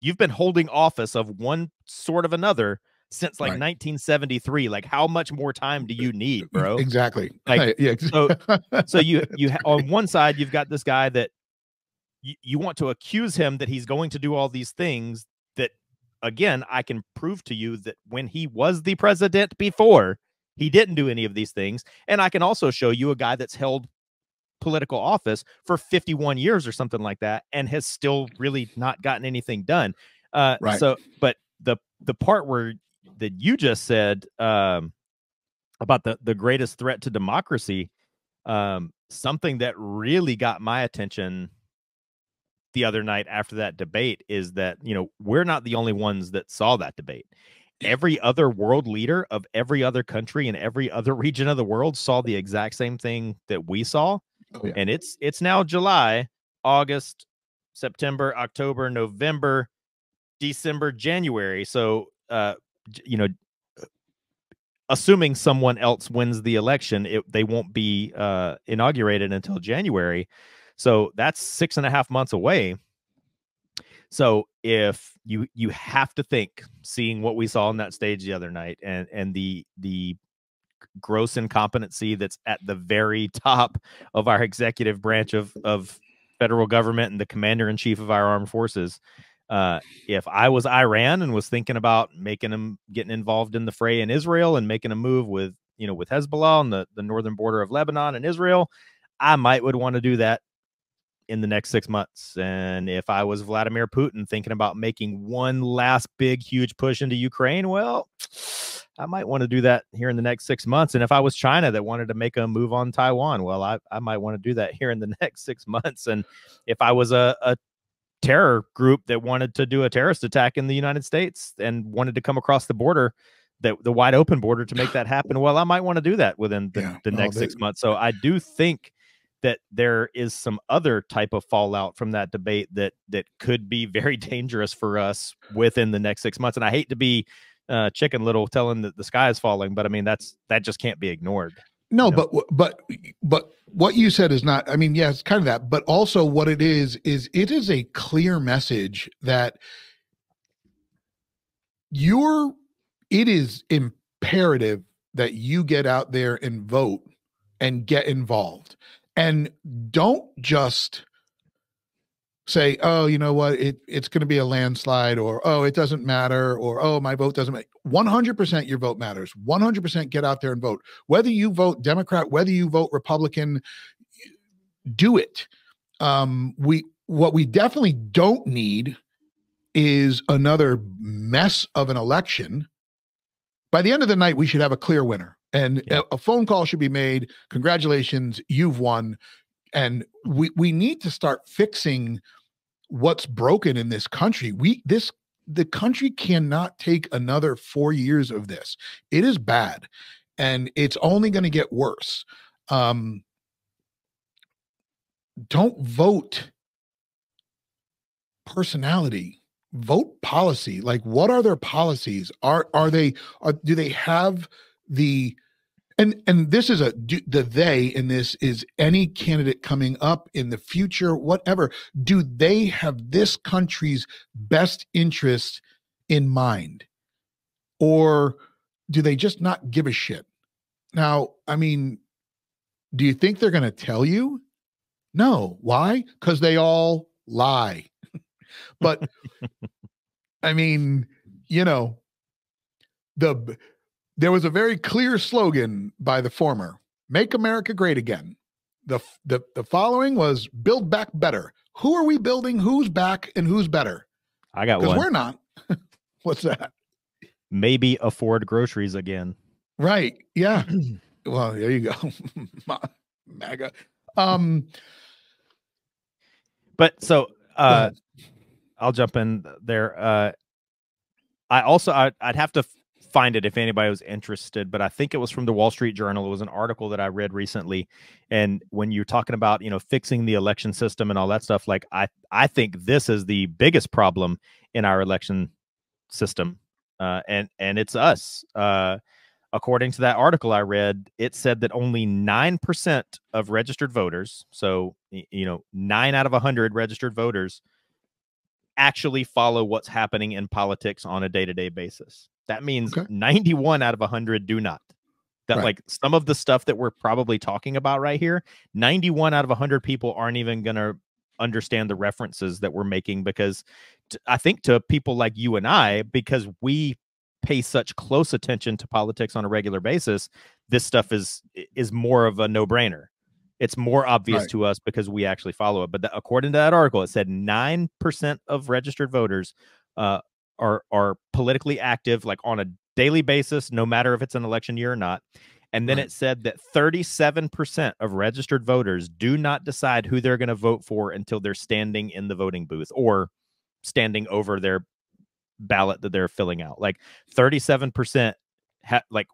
you've been holding office of one sort of another since like Right. 1973. Like, how much more time do you need, bro? Exactly. Like, Yeah. so on one side, you've got this guy that you want to accuse him that he's going to do all these things that, again, I can prove to you that when he was the president before, he didn't do any of these things. And I can also show you a guy that's held political office for 51 years or something like that and has still really not gotten anything done. Right. So, but the part where that you just said about the greatest threat to democracy, something that really got my attention the other night after that debate is that, we're not the only ones that saw that debate. Every other world leader of every other country in every other region of the world saw the exact same thing that we saw. Oh, yeah. And it's now July, August, September, October, November, December, January. So, assuming someone else wins the election, they won't be inaugurated until January. So that's 6.5 months away. So if you have to think, seeing what we saw on that stage the other night, and the gross incompetency that's at the very top of our executive branch of federal government and the commander in chief of our armed forces, if I was Iran and was thinking about getting involved in the fray in Israel and making a move with Hezbollah on the northern border of Lebanon and Israel, I would want to do that in the next 6 months. And if I was Vladimir Putin thinking about making one last big, huge push into Ukraine, well, I might want to do that here in the next 6 months. And if I was China that wanted to make a move on Taiwan, well, I might want to do that here in the next 6 months. And if I was a terror group that wanted to do a terrorist attack in the United States and wanted to come across the border, the wide open border, to make that happen, well, I might want to do that within the next 6 months. So I do think that there is some other type of fallout from that debate that could be very dangerous for us within the next 6 months. And I hate to be Chicken Little telling that the sky is falling, but I mean, that just can't be ignored. No, but what you said is not, I mean, yeah, it's kind of that, but also what it is it is a clear message that it is imperative that you get out there and vote and get involved. And don't just say, oh, you know what, it's going to be a landslide, or, oh, it doesn't matter, or, oh, my vote doesn't matter. 100% your vote matters. 100% get out there and vote. Whether you vote Democrat, whether you vote Republican, do it. What we definitely don't need is another mess of an election. By the end of the night, we should have a clear winner. And a phone call should be made. Congratulations, you've won. And we need to start fixing what's broken in this country. The country cannot take another 4 years of this. It is bad, and it's only going to get worse. Don't vote personality. Vote policy. Like, what are their policies? Do they have the, and this is they in this is any candidate coming up in the future, whatever, do they have this country's best interest in mind? Or do they just not give a shit? Now, I mean, do you think they're going to tell you? No. Why? Because they all lie. But I mean, there was a very clear slogan by the former, "Make America Great Again." The following was "Build Back Better." Who are we building? Who's back and who's better? I got one. Because we're not. What's that? Maybe afford groceries again. Right. Yeah. Well, there you go. MAGA. But so I'll jump in there. I'd have to find it if anybody was interested, but I think it was from the Wall Street Journal. It was an article that I read recently. And when you're talking about, fixing the election system and all that stuff, like I think this is the biggest problem in our election system. And it's us. According to that article I read, it said that only 9% of registered voters, so 9 out of 100 registered voters, actually follow what's happening in politics on a day-to-day basis. That means Okay. 91 out of 100 do not. That Right. like some of the stuff that we're probably talking about right here, 91 out of 100 people aren't even going to understand the references that we're making, because I think to people like you and I, because we pay such close attention to politics on a regular basis, this stuff is more of a no-brainer. It's more obvious Right. to us because we actually follow it. But according to that article, it said 9% of registered voters are politically active, like on a daily basis, no matter if it's an election year or not. And then Right. it said that 37% of registered voters do not decide who they're going to vote for until they're standing in the voting booth or standing over their ballot that they're filling out. Like 37% like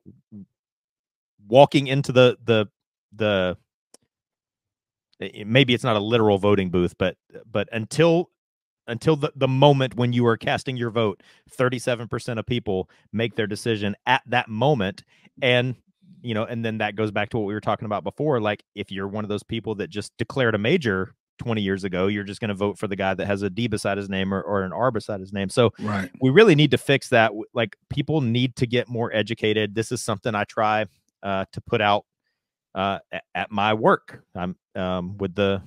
walking into the maybe it's not a literal voting booth, but until the moment when you are casting your vote, 37% of people make their decision at that moment. And and then that goes back to what we were talking about before. Like, if you're one of those people that just declared a major 20 years ago, you're just going to vote for the guy that has a D beside his name or an R beside his name. So Right. we really need to fix that. Like, people need to get more educated. This is something I try to put out at my work. I'm with the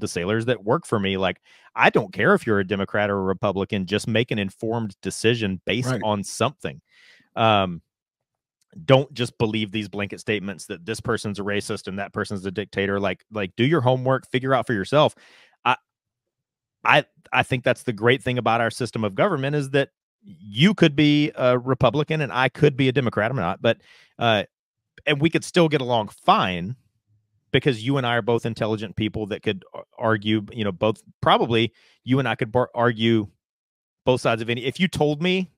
sailors that work for me. Like, I don't care if you're a Democrat or a Republican, just make an informed decision based Right. on something. Don't just believe these blanket statements that this person's a racist and that person's a dictator. Like do your homework, figure out for yourself. I think that's the great thing about our system of government, is that you could be a Republican and I could be a Democrat. I'm not, but and we could still get along fine, because you and I are both intelligent people that could argue, both. Probably you and I could argue both sides of any. If you told me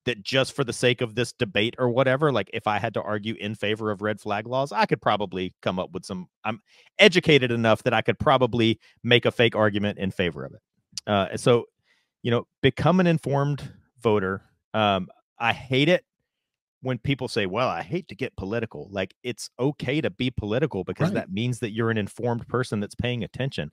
that just for the sake of this debate or whatever, like if I had to argue in favor of red flag laws, I could probably come up with some. I'm educated enough that I could probably make a fake argument in favor of it. So, become an informed voter. I hate it when people say, well, I hate to get political. Like, it's okay to be political, because Right. that means that you're an informed person that's paying attention.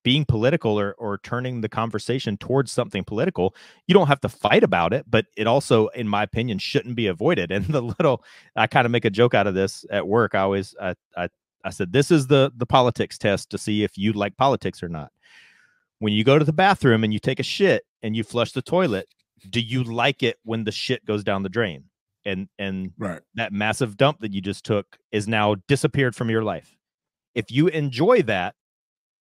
Being political or turning the conversation towards something political, you don't have to fight about it, but it also, in my opinion, shouldn't be avoided. And I kind of make a joke out of this at work. I said, this is the politics test to see if you like politics or not. When you go to the bathroom and you take a shit and you flush the toilet, do you like it when the shit goes down the drain? And Right. that massive dump that you just took is now disappeared from your life. If you enjoy that,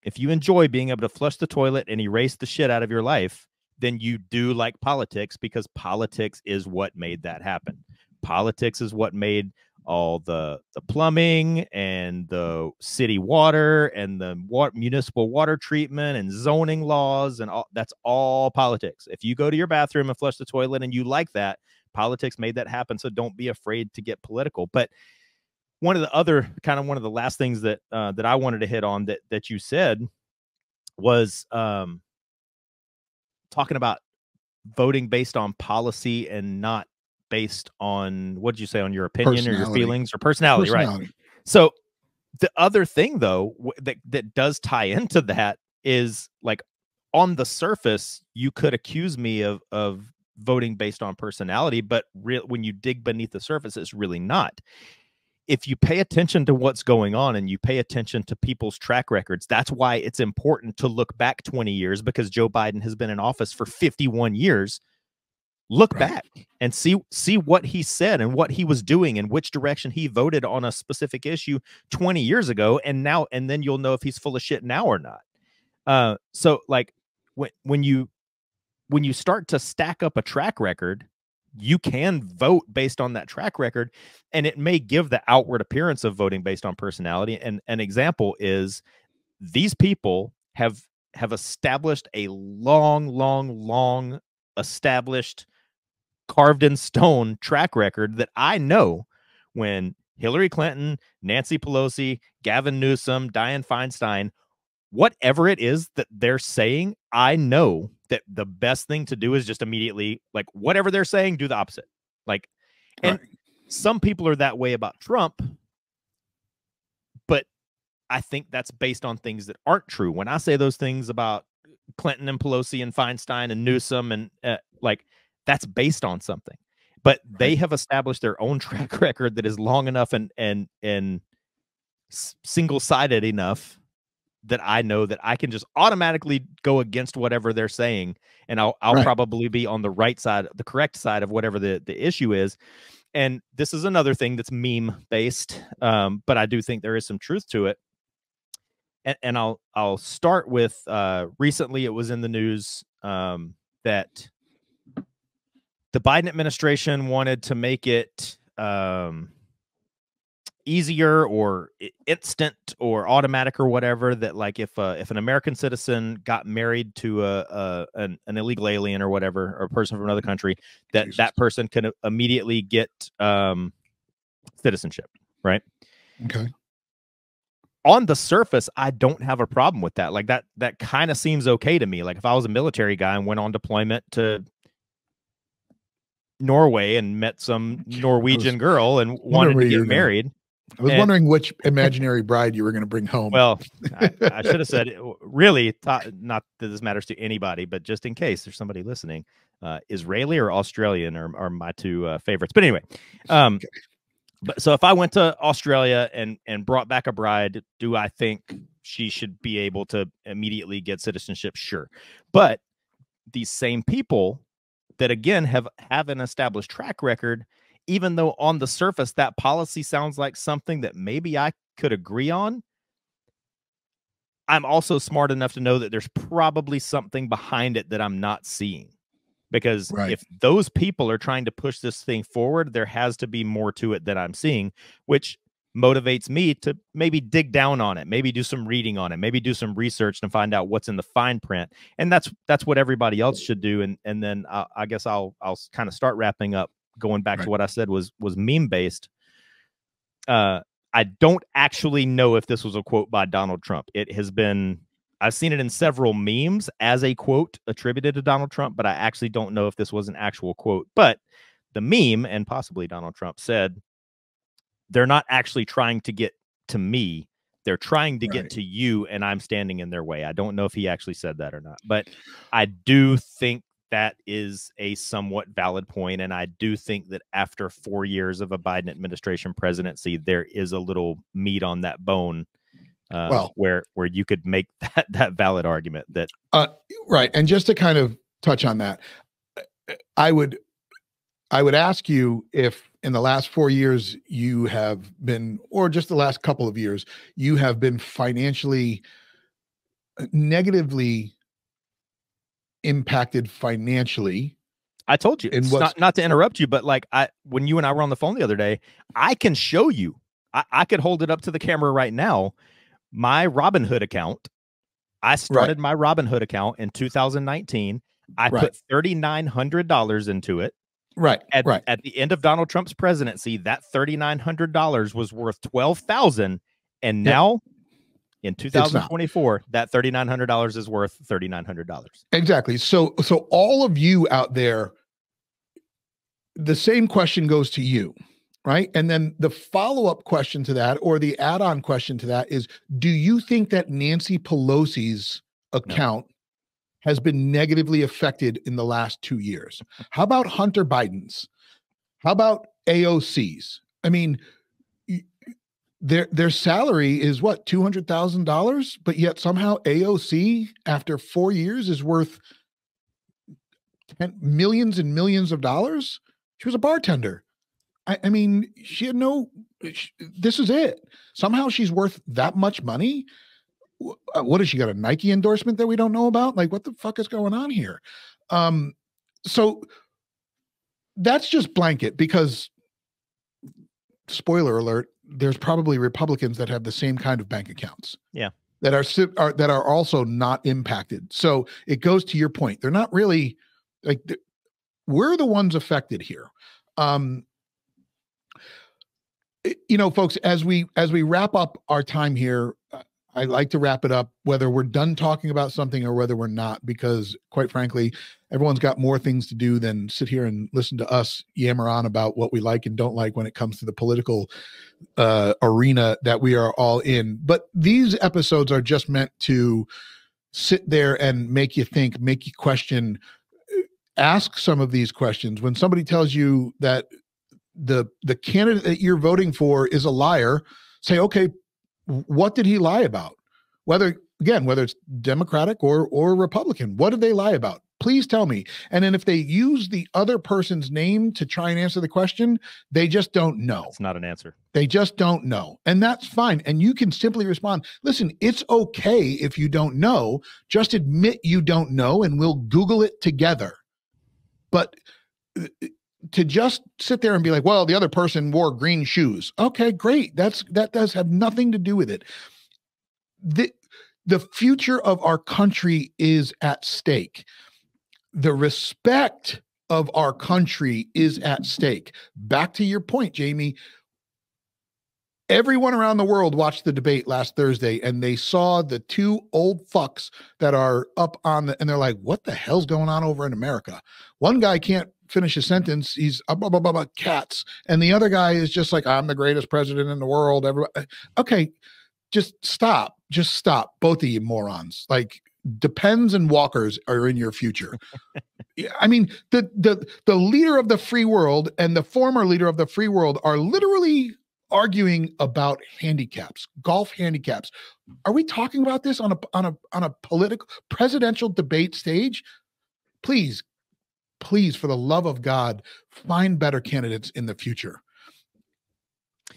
if you enjoy being able to flush the toilet and erase the shit out of your life, then you do like politics, because politics is what made that happen. Politics is what made all the plumbing and the city water and the municipal water treatment and zoning laws and all. That's all politics. If you go to your bathroom and flush the toilet and you like that, politics made that happen. So don't be afraid to get political. But one of the last things that that I wanted to hit on that you said was talking about voting based on policy and not based on, what did you say, on your opinion or your feelings or personality, right? So the other thing, though, that does tie into that is, like, on the surface, you could accuse me of voting based on personality, but when you dig beneath the surface, it's really not. If you pay attention to what's going on and you pay attention to people's track records, that's why it's important to look back 20 years, because Joe Biden has been in office for 51 years. Look back and see what he said and what he was doing and which direction he voted on a specific issue 20 years ago. And then you'll know if he's full of shit now or not. So, like, when you start to stack up a track record, you can vote based on that track record, and it may give the outward appearance of voting based on personality. And an example is, these people have established a long established, carved in stone track record that I know when Hillary Clinton, Nancy Pelosi, Gavin Newsom, Dianne Feinstein, whatever it is that they're saying, I know that the best thing to do is just immediately, like, whatever they're saying, do the opposite. Like, and some people are that way about Trump, but I think that's based on things that aren't true. When I say those things about Clinton and Pelosi and Feinstein and Newsom and like that's based on something. But they have established their own track record that is long enough and single-sided enough that I know that I can just automatically go against whatever they're saying, and I'll probably be on the right side, the correct side of whatever the issue is. And this is another thing that's meme based, but I do think there is some truth to it. And I'll start with recently it was in the news that the Biden administration wanted to make it easier or instant or automatic or whatever, that like if an American citizen got married to an illegal alien or whatever, or a person from another country, that person can immediately get citizenship, right? Okay. On the surface, I don't have a problem with that. Like that kind of seems okay to me. Like if I was a military guy and went on deployment to Norway and met some Norwegian girl and wanted to get married. I was wondering which imaginary bride you were going to bring home. Well, I should have said, really, not that this matters to anybody, but just in case there's somebody listening, Israeli or Australian are my two favorites. But anyway, okay. But so if I went to Australia and brought back a bride, do I think she should be able to immediately get citizenship? Sure. But these same people that, again, have an established track record, even though on the surface that policy sounds like something that maybe I could agree on, I'm also smart enough to know that there's probably something behind it that I'm not seeing. Because if those people are trying to push this thing forward, there has to be more to it that I'm seeing, which motivates me to maybe dig down on it, maybe do some reading on it, maybe do some research and find out what's in the fine print. And that's what everybody else should do. And then I guess I'll kind of start wrapping up, going back to what I said was meme based. I don't actually know if this was a quote by Donald Trump. It has been, I've seen it in several memes as a quote attributed to Donald Trump, but I actually don't know if this was an actual quote. But the meme, and possibly Donald Trump, said, they're not actually trying to get to me. They're trying to get to you, and I'm standing in their way. I don't know if he actually said that or not, but I do think that is a somewhat valid point. And I do think that after 4 years of a Biden administration presidency, there is a little meat on that bone. Where you could make that valid argument that right. And just to kind of touch on that, I would ask you if in the last 4 years you have been, or just the last couple of years, you have been financially negatively impacted financially. I told you, it's not to interrupt you, but like when you and I were on the phone the other day, I can show you, I could hold it up to the camera right now. My Robinhood account, I started my Robinhood account in 2019. I put $3,900 into it. At the end of Donald Trump's presidency, that $3,900 was worth $12,000. And now in 2024, that $3,900 is worth $3,900. Exactly. So all of you out there, the same question goes to you. Right. And then the follow-up question to that, or the add-on question to that, is, do you think that Nancy Pelosi's account has been negatively affected in the last 2 years? How about Hunter Biden's? How about AOC's? I mean, their salary is what, $200,000, but yet somehow AOC after 4 years is worth millions and millions of dollars. She was a bartender. I mean, she had this is it. Somehow she's worth that much money. What has she got, a Nike endorsement that we don't know about? Like, what the fuck is going on here? So that's just blanket, because spoiler alert, there's probably Republicans that have the same kind of bank accounts. Yeah. That are also not impacted. So it goes to your point. They're not really like, we're the ones affected here. You know, folks, as we wrap up our time here, I like to wrap it up whether we're done talking about something or whether we're not, because quite frankly, everyone's got more things to do than sit here and listen to us yammer on about what we like and don't like when it comes to the political arena that we are all in. But these episodes are just meant to sit there and make you think, make you question, ask some of these questions. When somebody tells you that the candidate that you're voting for is a liar, say, okay, what did he lie about? Whether it's Democratic or Republican, what did they lie about? Please tell me. And then if they use the other person's name to try and answer the question, they just don't know. It's not an answer. They just don't know. And that's fine. And you can simply respond, listen, it's okay if you don't know. Just admit you don't know and we'll Google it together. But to just sit there and be like, well, the other person wore green shoes. Okay, great. That does have nothing to do with it. The future of our country is at stake. The respect of our country is at stake. Back to your point, Jamie. Everyone around the world watched the debate last Thursday and they saw the two old fucks that are up on and they're like, what the hell's going on over in America? One guy can't finish a sentence. He's cats. And the other guy is just like, I'm the greatest president in the world. Everybody. Okay. Just stop. Both of you morons. Like, Depends and Walkers are in your future. I mean, the leader of the free world and the former leader of the free world are literally arguing about handicaps, golf handicaps. Are we talking about this on a political presidential debate stage? Please, for the love of God, find better candidates in the future.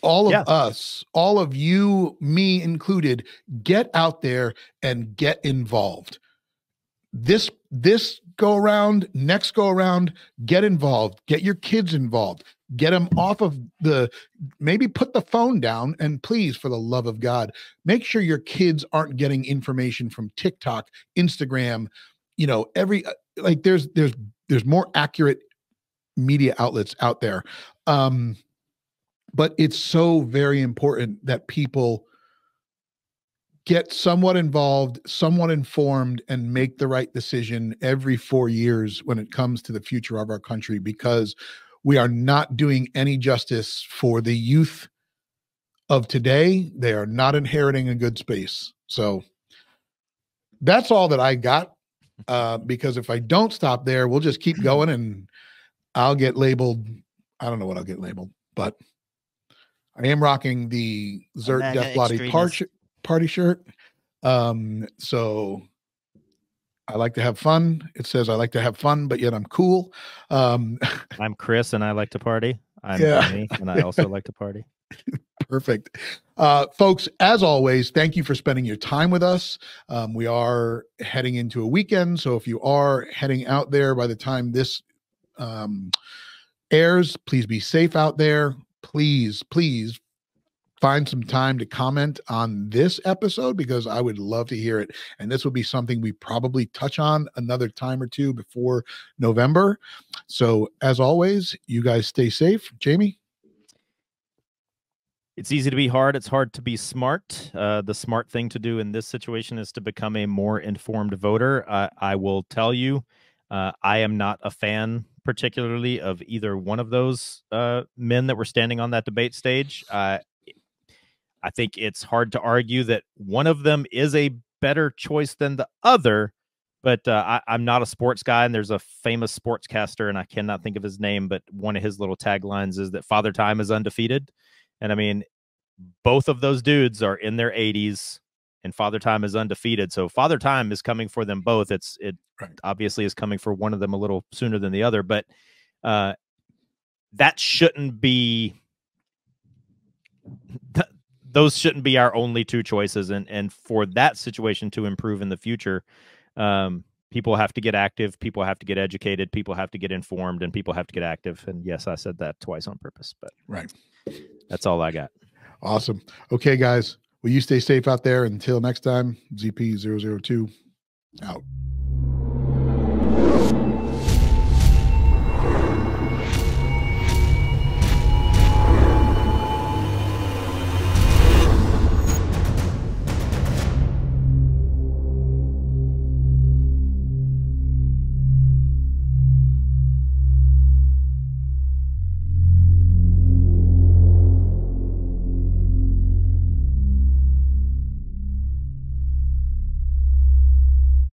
All of us, all of you, me included, get out there and get involved. This go around, next go around, get involved, get your kids involved, get them off of maybe put the phone down, and please, for the love of God, make sure your kids aren't getting information from TikTok, Instagram, there's more accurate media outlets out there. But it's so very important that people get somewhat involved, somewhat informed, and make the right decision every 4 years when it comes to the future of our country, because we are not doing any justice for the youth of today. They are not inheriting a good space. So that's all that I got, because if I don't stop there, we'll just keep going and I'll get labeled. I don't know what I'll get labeled, but I am rocking the ZERT Death Bloody Party shirt. So I like to have fun. It says I like to have fun, but yet I'm cool. I'm Chris and I like to party. I'm Danny and I also like to party. Perfect. Folks, as always, thank you for spending your time with us. We are heading into a weekend. So if you are heading out there by the time this airs, please be safe out there. Please find some time to comment on this episode, because I would love to hear it. And this will be something we probably touch on another time or two before November. So as always, you guys stay safe. Jamie? It's easy to be hard. It's hard to be smart. The smart thing to do in this situation is to become a more informed voter. I will tell you, I am not a fan particularly of either one of those men that were standing on that debate stage. I think it's hard to argue that one of them is a better choice than the other, but I'm not a sports guy, and there's a famous sportscaster, and I cannot think of his name, but one of his little taglines is that Father Time is undefeated. And I mean, both of those dudes are in their 80s, and Father Time is undefeated. So Father Time is coming for them both. It right. Obviously is coming for one of them a little sooner than the other, but that shouldn't be those shouldn't be our only two choices. And for that situation to improve in the future, people have to get active, people have to get educated, people have to get informed, and people have to get active. And yes, I said that twice on purpose, but right. That's all I got. Awesome. Okay, guys. Will you stay safe out there? Until next time, ZP002 out.